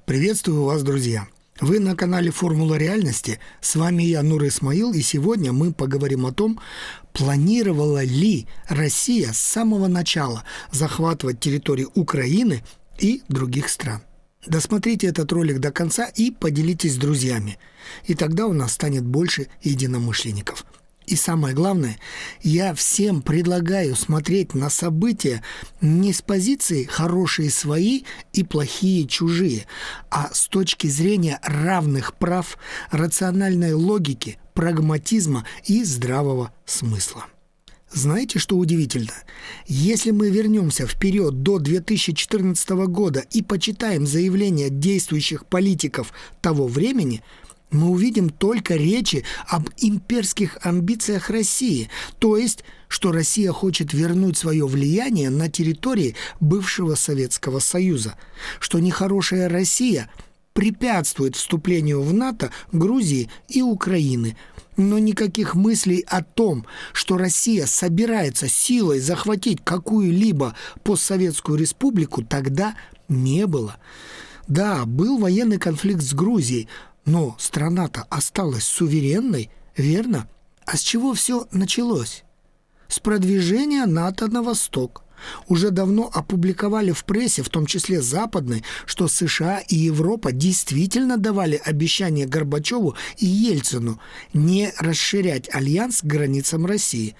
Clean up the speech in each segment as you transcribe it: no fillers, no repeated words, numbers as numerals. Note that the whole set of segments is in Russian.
Приветствую вас, друзья! Вы на канале «Формула реальности». С вами я, Нур Исмаил, и сегодня мы поговорим о том, планировала ли Россия с самого начала захватывать территории Украины и других стран. Досмотрите этот ролик до конца и поделитесь с друзьями, и тогда у нас станет больше единомышленников. И самое главное, я всем предлагаю смотреть на события не с позиции «хорошие свои» и «плохие чужие», а с точки зрения равных прав, рациональной логики, прагматизма и здравого смысла. Знаете, что удивительно? Если мы вернемся вперед до 2014 года и почитаем заявления действующих политиков того времени, мы увидим только речи об имперских амбициях России, то есть, что Россия хочет вернуть свое влияние на территории бывшего Советского Союза, что нехорошая Россия препятствует вступлению в НАТО Грузии и Украины, но никаких мыслей о том, что Россия собирается силой захватить какую-либо постсоветскую республику, тогда не было. Да, был военный конфликт с Грузией, но страна-то осталась суверенной, верно? А с чего все началось? С продвижения НАТО на восток. Уже давно опубликовали в прессе, в том числе западной, что США и Европа действительно давали обещание Горбачеву и Ельцину не расширять альянс к границам России,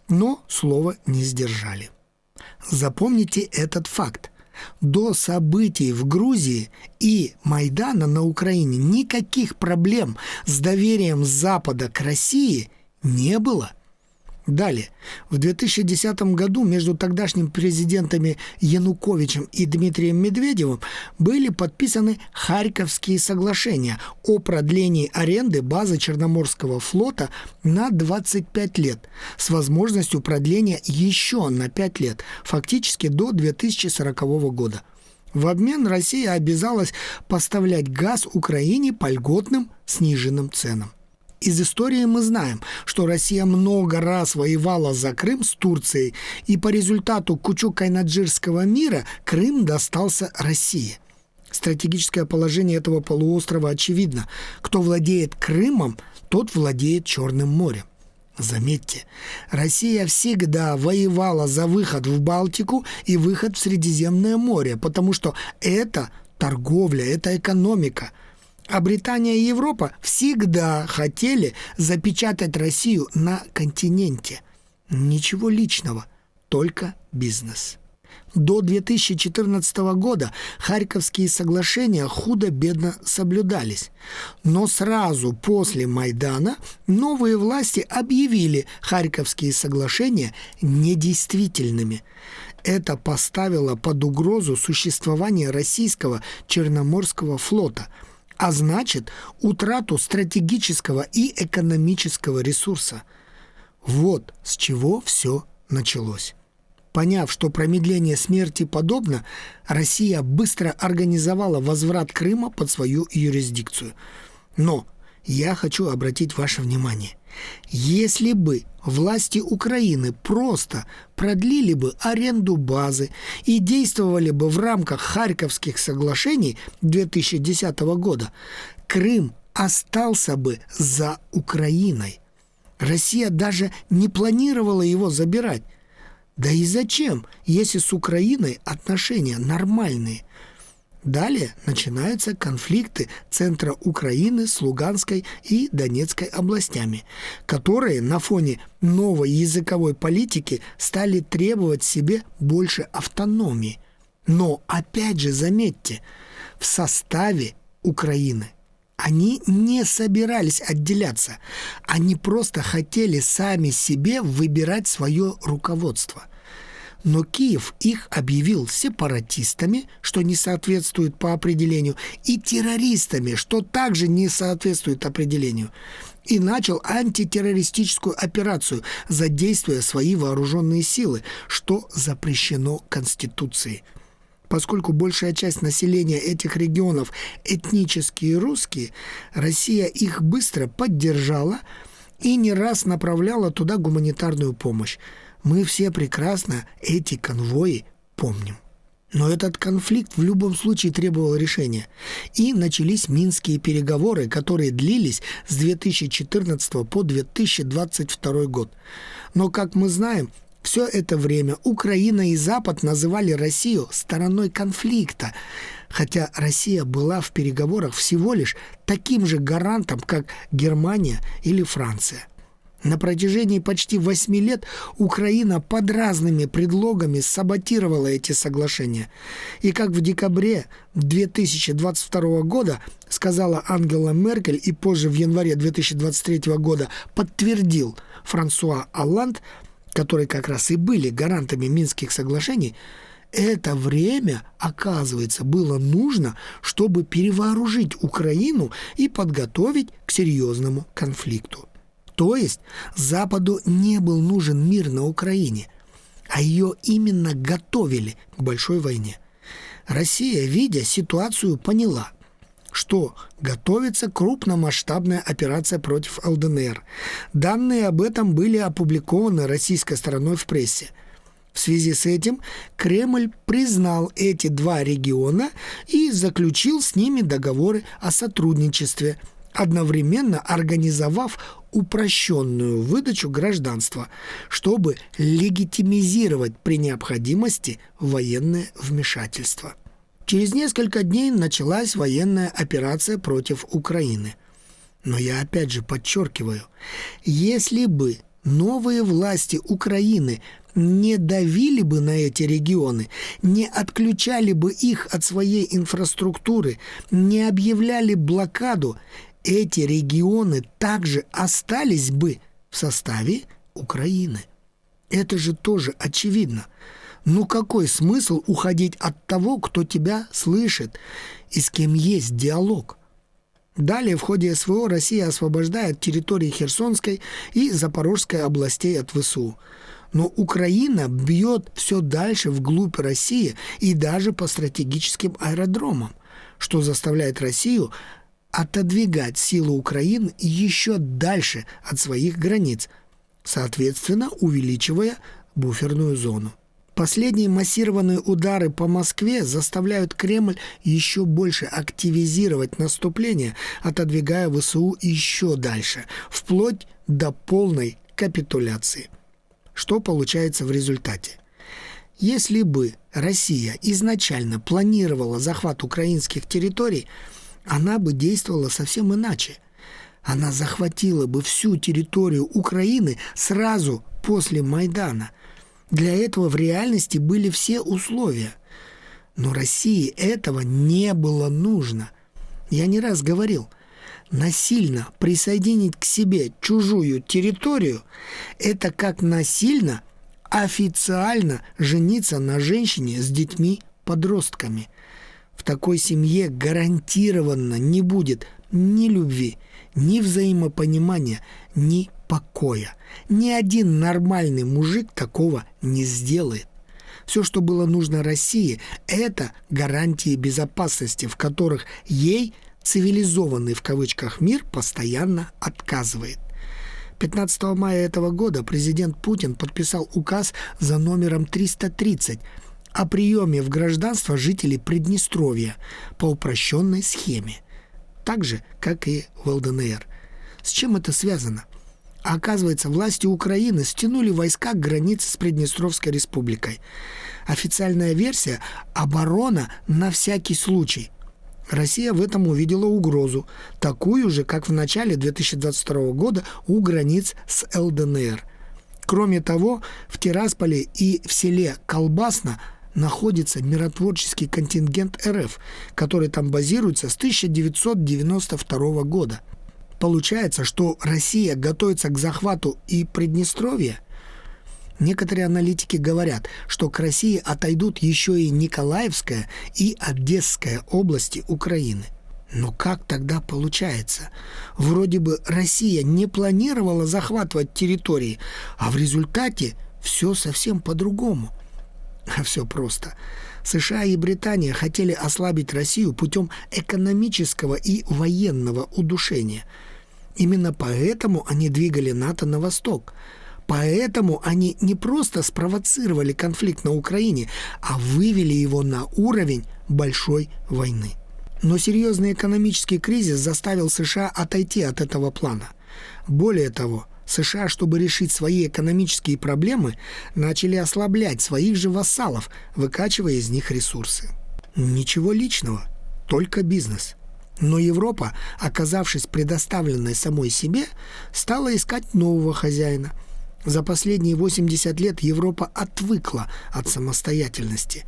но слово не сдержали. Запомните этот факт. До событий в Грузии и Майдана на Украине никаких проблем с доверием Запада к России не было. Далее. В 2010 году между тогдашними президентами Януковичем и Дмитрием Медведевым были подписаны Харьковские соглашения о продлении аренды базы Черноморского флота на 25 лет с возможностью продления еще на 5 лет, фактически до 2040 года. В обмен Россия обязалась поставлять газ Украине по льготным сниженным ценам. Из истории мы знаем, что Россия много раз воевала за Крым с Турцией, и по результату Кучук-Кайнаджирского мира Крым достался России. Стратегическое положение этого полуострова очевидно. Кто владеет Крымом, тот владеет Черным морем. Заметьте, Россия всегда воевала за выход в Балтику и выход в Средиземное море, потому что это торговля, это экономика. А Британия и Европа всегда хотели запечатать Россию на континенте. Ничего личного, только бизнес. До 2014 года Харьковские соглашения худо-бедно соблюдались. Но сразу после Майдана новые власти объявили Харьковские соглашения недействительными. Это поставило под угрозу существование российского Черноморского флота, а значит, утрату стратегического и экономического ресурса. Вот с чего все началось. Поняв, что промедление смерти подобно, Россия быстро организовала возврат Крыма под свою юрисдикцию. Но я хочу обратить ваше внимание. Если бы власти Украины просто продлили бы аренду базы и действовали бы в рамках Харьковских соглашений 2010 года, Крым остался бы за Украиной. Россия даже не планировала его забирать. Да и зачем, если с Украиной отношения нормальные? Далее начинаются конфликты центра Украины с Луганской и Донецкой областями, которые на фоне новой языковой политики стали требовать себе больше автономии. Но, опять же, заметьте, в составе Украины они не собирались отделяться, они просто хотели сами себе выбирать свое руководство. Но Киев их объявил сепаратистами, что не соответствует по определению, и террористами, что также не соответствует определению, и начал антитеррористическую операцию, задействуя свои вооруженные силы, что запрещено Конституцией. Поскольку большая часть населения этих регионов этнические русские, Россия их быстро поддержала и не раз направляла туда гуманитарную помощь. Мы все прекрасно эти конвои помним. Но этот конфликт в любом случае требовал решения. И начались Минские переговоры, которые длились с 2014 по 2022 год. Но, как мы знаем, все это время Украина и Запад называли Россию стороной конфликта, хотя Россия была в переговорах всего лишь таким же гарантом, как Германия или Франция. На протяжении почти 8 лет Украина под разными предлогами саботировала эти соглашения. И как в декабре 2022 года сказала Ангела Меркель и позже в январе 2023 года подтвердил Франсуа Олланд, которые как раз и были гарантами Минских соглашений, это время, оказывается, было нужно, чтобы перевооружить Украину и подготовить к серьезному конфликту. То есть Западу не был нужен мир на Украине, а ее именно готовили к большой войне. Россия, видя ситуацию, поняла, что готовится крупномасштабная операция против ЛДНР. Данные об этом были опубликованы российской стороной в прессе. В связи с этим Кремль признал эти два региона и заключил с ними договоры о сотрудничестве, одновременно организовав упрощенную выдачу гражданства, чтобы легитимизировать при необходимости военное вмешательство. Через несколько дней началась военная операция против Украины. Но я опять же подчеркиваю, если бы новые власти Украины не давили бы на эти регионы, не отключали бы их от своей инфраструктуры, не объявляли блокаду, эти регионы также остались бы в составе Украины. Это же тоже очевидно. Ну какой смысл уходить от того, кто тебя слышит и с кем есть диалог? Далее в ходе СВО Россия освобождает территории Херсонской и Запорожской областей от ВСУ. Но Украина бьет все дальше вглубь России и даже по стратегическим аэродромам, что заставляет Россию отодвигать силы Украины еще дальше от своих границ, соответственно, увеличивая буферную зону. Последние массированные удары по Москве заставляют Кремль еще больше активизировать наступление, отодвигая ВСУ еще дальше, вплоть до полной капитуляции. Что получается в результате? Если бы Россия изначально планировала захват украинских территорий, она бы действовала совсем иначе. Она захватила бы всю территорию Украины сразу после Майдана. Для этого в реальности были все условия. Но России этого не было нужно. Я не раз говорил, насильно присоединить к себе чужую территорию – это как насильно официально жениться на женщине с детьми-подростками. В такой семье гарантированно не будет ни любви, ни взаимопонимания, ни покоя. Ни один нормальный мужик такого не сделает. Все, что было нужно России, это гарантии безопасности, в которых ей цивилизованный в кавычках мир постоянно отказывает. 15 мая этого года президент Путин подписал указ за номером 330 о приеме в гражданство жителей Приднестровья по упрощенной схеме, так же, как и в ЛДНР. С чем это связано? Оказывается, власти Украины стянули войска к границе с Приднестровской республикой. Официальная версия – оборона на всякий случай. Россия в этом увидела угрозу, такую же, как в начале 2022 года у границ с ЛДНР. Кроме того, в Тирасполе и в селе Колбасно находится миротворческий контингент РФ, который там базируется с 1992 года. Получается, что Россия готовится к захвату и Приднестровья? Некоторые аналитики говорят, что к России отойдут еще и Николаевская и Одесская области Украины. Но как тогда получается? Вроде бы Россия не планировала захватывать территории, а в результате все совсем по-другому. А все просто. США и Британия хотели ослабить Россию путем экономического и военного удушения. Именно поэтому они двигали НАТО на восток. Поэтому они не просто спровоцировали конфликт на Украине, а вывели его на уровень большой войны. Но серьезный экономический кризис заставил США отойти от этого плана. Более того, США, чтобы решить свои экономические проблемы, начали ослаблять своих же вассалов, выкачивая из них ресурсы. Ничего личного, только бизнес. Но Европа, оказавшись предоставленной самой себе, стала искать нового хозяина. За последние 80 лет Европа отвыкла от самостоятельности.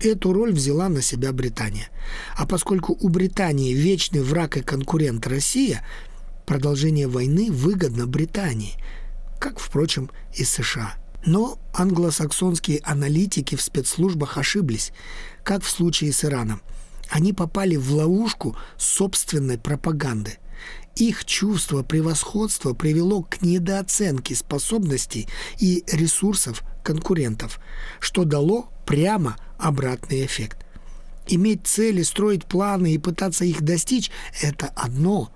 Эту роль взяла на себя Британия. А поскольку у Британии вечный враг и конкурент Россия, продолжение войны выгодно Британии, как, впрочем, и США. Но англосаксонские аналитики в спецслужбах ошиблись, как в случае с Ираном. Они попали в ловушку собственной пропаганды. Их чувство превосходства привело к недооценке способностей и ресурсов конкурентов, что дало прямо обратный эффект. Иметь цели, строить планы и пытаться их достичь – это одно.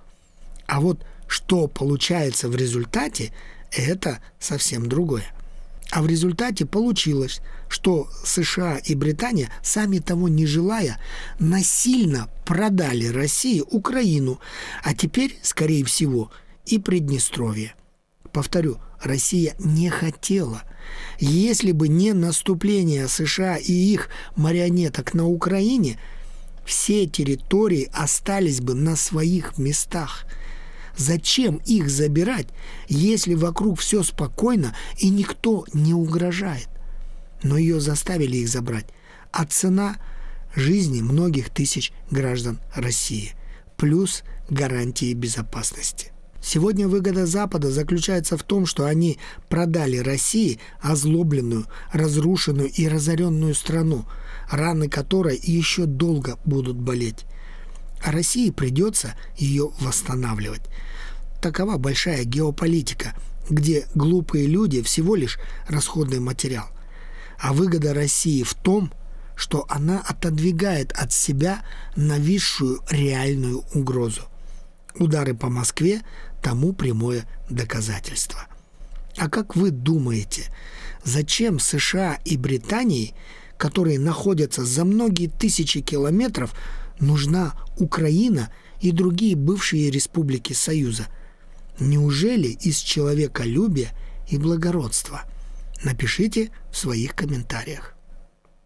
А вот что получается в результате – это совсем другое. А в результате получилось, что США и Британия, сами того не желая, насильно продали России Украину, а теперь, скорее всего, и Приднестровье. Повторю, Россия не хотела. Если бы не наступление США и их марионеток на Украине, все территории остались бы на своих местах. Зачем их забирать, если вокруг все спокойно и никто не угрожает? Но ее заставили их забрать. А цена – жизни многих тысяч граждан России. Плюс гарантии безопасности. Сегодня выгода Запада заключается в том, что они продали России озлобленную, разрушенную и разоренную страну, раны которой еще долго будут болеть. А России придется ее восстанавливать. Такова большая геополитика, где глупые люди всего лишь расходный материал. А выгода России в том, что она отодвигает от себя нависшую реальную угрозу. Удары по Москве тому прямое доказательство. А как вы думаете, зачем США и Британии, которые находятся за многие тысячи километров, нужна Украина и другие бывшие республики Союза? Неужели из человеколюбия и благородства? Напишите в своих комментариях.